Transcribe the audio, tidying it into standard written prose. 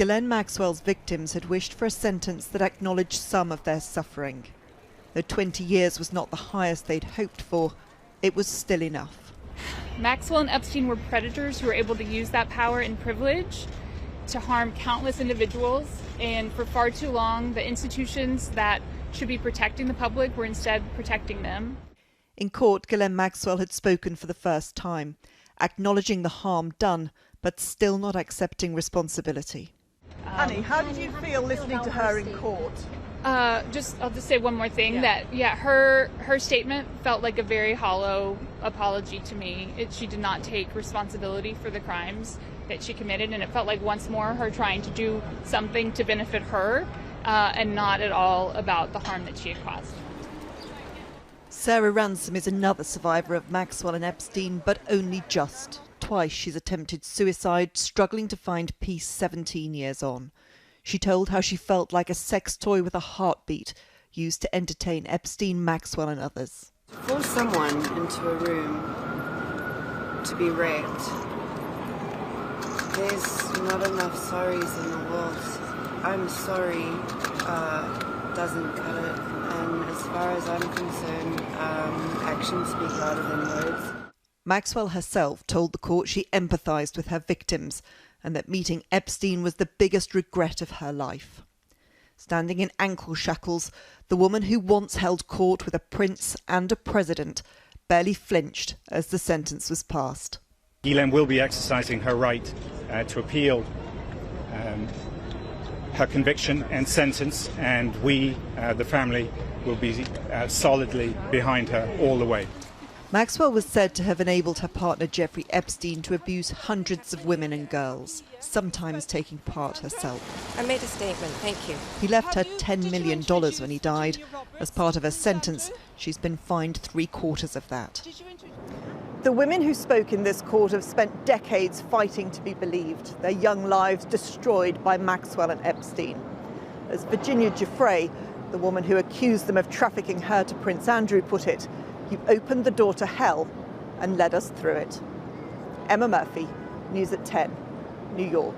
Ghislaine Maxwell's victims had wished for a sentence that acknowledged some of their suffering. Though 20 years was not the highest they'd hoped for, it was still enough. Maxwell and Epstein were predators who were able to use that power and privilege to harm countless individuals, and for far too long, the institutions that should be protecting the public were instead protecting them. In court, Ghislaine Maxwell had spoken for the first time, acknowledging the harm done, but still not accepting responsibility. Annie, how did you feel listening to her in court? I'll just say one more thing, her statement felt like a very hollow apology to me. She did not take responsibility for the crimes that she committed, and it felt like once more her trying to do something to benefit her and not at all about the harm that she had caused. Sarah Ransom is another survivor of Maxwell and Epstein, but only just. Twice she's attempted suicide, struggling to find peace 17 years on. She told how she felt like a sex toy with a heartbeat, used to entertain Epstein, Maxwell and others. Force someone into a room to be raped. There's not enough sorries in the world. I'm sorry doesn't cut it. And as far as I'm concerned, actions speak louder than words. Maxwell herself told the court she empathised with her victims and that meeting Epstein was the biggest regret of her life. Standing in ankle shackles, the woman who once held court with a prince and a president barely flinched as the sentence was passed. Ghislaine will be exercising her right to appeal her conviction and sentence, and we, the family, will be solidly behind her all the way. Maxwell was said to have enabled her partner Jeffrey Epstein to abuse hundreds of women and girls, sometimes taking part herself. I made a statement, thank you. He left her $10 million when he died. As part of her sentence, she's been fined 3/4 of that. The women who spoke in this court have spent decades fighting to be believed, their young lives destroyed by Maxwell and Epstein. As Virginia Jeffrey, the woman who accused them of trafficking her to Prince Andrew, put it, "You opened the door to hell and led us through it." Emma Murphy, News at 10, New York.